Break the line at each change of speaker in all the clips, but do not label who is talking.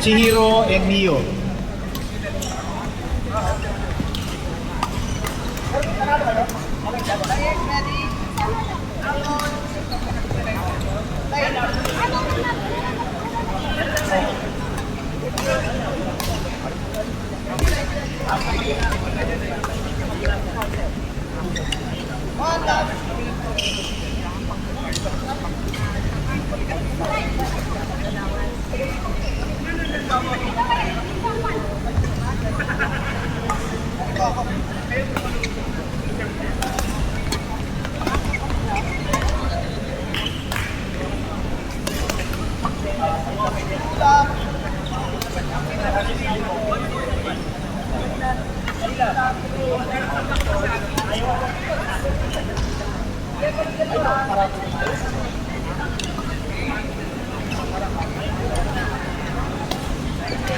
Chihiro and Mio.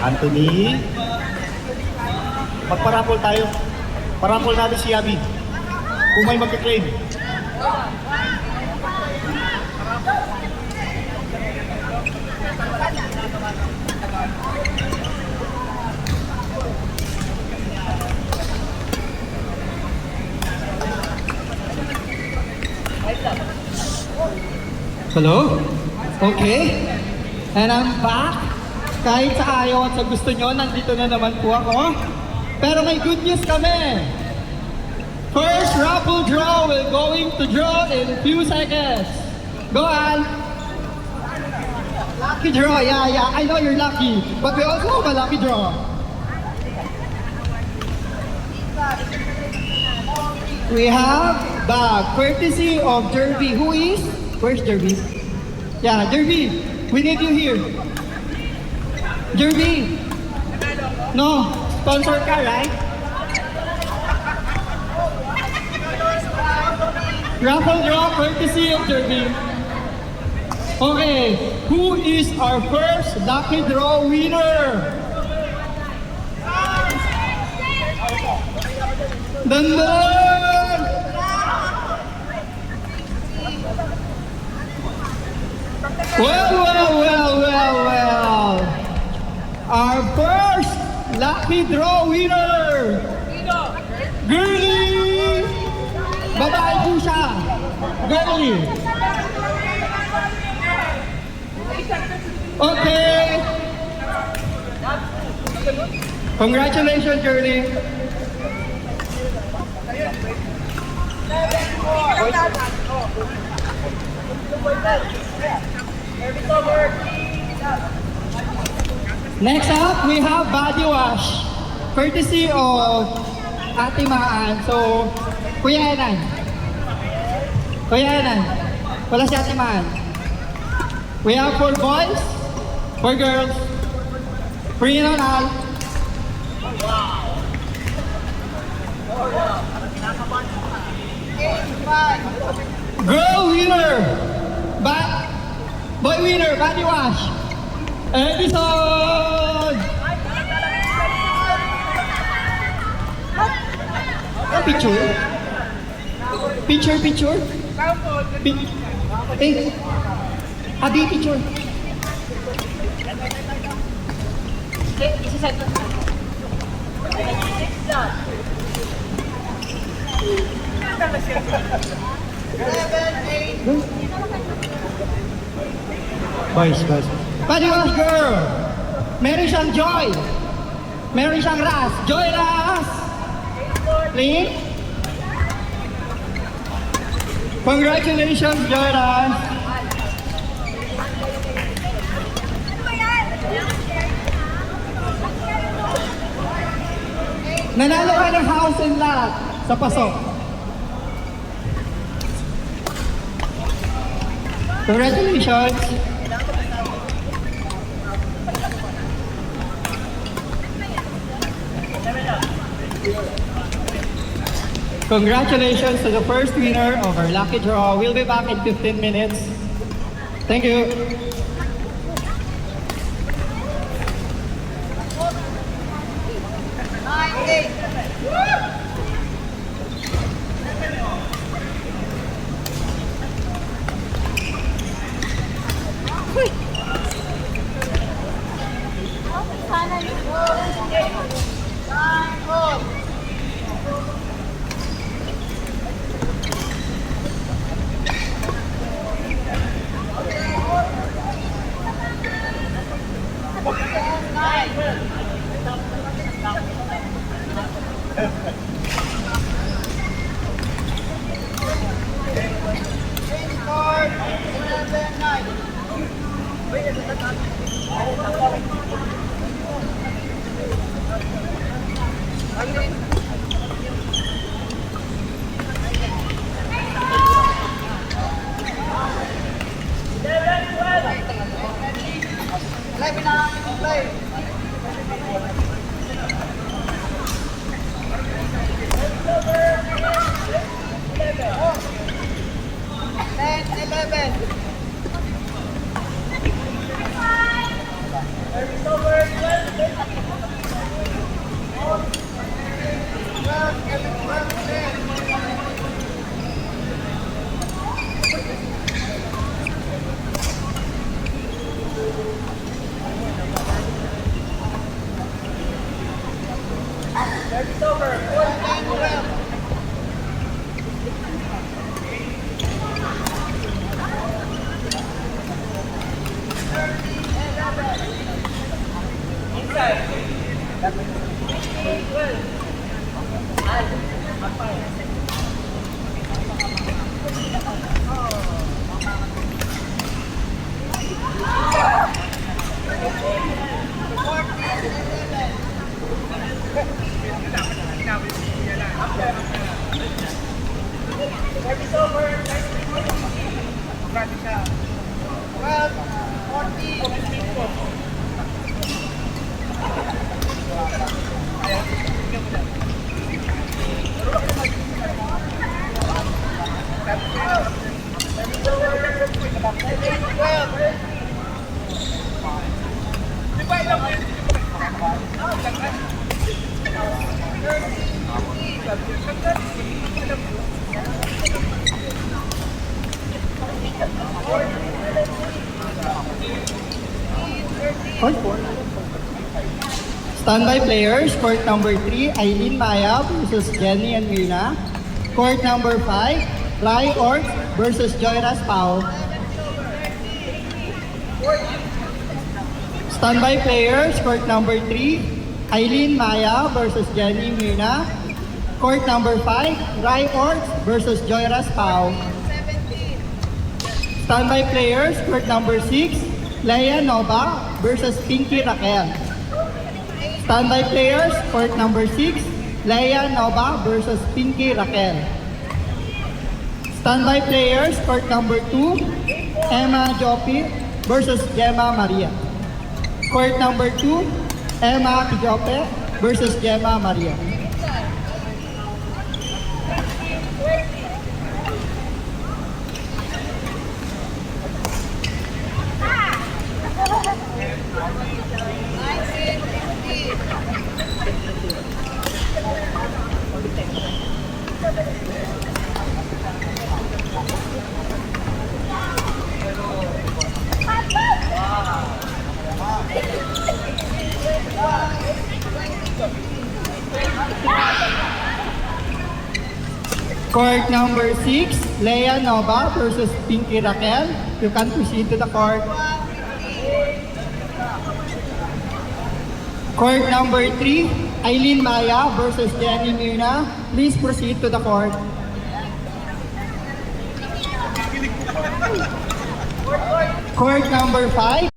Anthony, magparapol tayo. Parapol natin si Yabi. Kung may magka-claim.
Hello? Okay. And I'm back. Kahit sa ayaw at sa gusto nyo, nandito na naman po ako. Pero may good news kami. First raffle draw will going to draw in a few seconds. Go on. Lucky draw, yeah. I know you're lucky. But we also have a lucky draw. We have the courtesy of Derby. Who is? Where's Derby? Yeah, Derby. We need you here. Derby. No, sponsor ka, right? Raffle draw courtesy of Derby. Okay, who is our first lucky draw winner? Dandan! Well. Our first lucky draw winner! Girlie! Babae po siya! Girlie! Okay! Congratulations, Girlie! Next up, we have body wash, courtesy of Ate Maan. So, Kuya Enan. Wala si Ate Maan. We have for boys, for girls, free and all. Girl winner, boy winner, body wash. Edison! Picture? Adi, picture. Boys. Body wash girl! Meron siyang Joy! Meron siyang Ras! Joy Ras! Please? Congratulations, Joy Ras! Nanalo ka ng house and lot sa pasok. Congratulations! Congratulations to the first winner of our lucky draw. We'll be back in 15 minutes. Thank you. Standby players, court number 3, Eileen Maya versus Jenny and Mirna. Court number 5, Rai Orts versus Joy Raspao. Standby players, court number 3, Eileen Maya versus Jenny Mirna. Court number 5, Rai Orts versus Joy Raspao. Standby players, court number 6, Leia Nova versus Pinky Raquel. Standby players, court number 6, Leia Nova versus Pinky Raquel. Standby players, court number 2, Emma Jopi versus Gemma Maria. Court number 2, Emma Jope versus Gemma Maria. Court number 6, Leia Nova versus Pinky Raquel. You can proceed to the court. Court number 3, Eileen Maya versus Jenny Mirna. Please proceed to the court. Court number 5,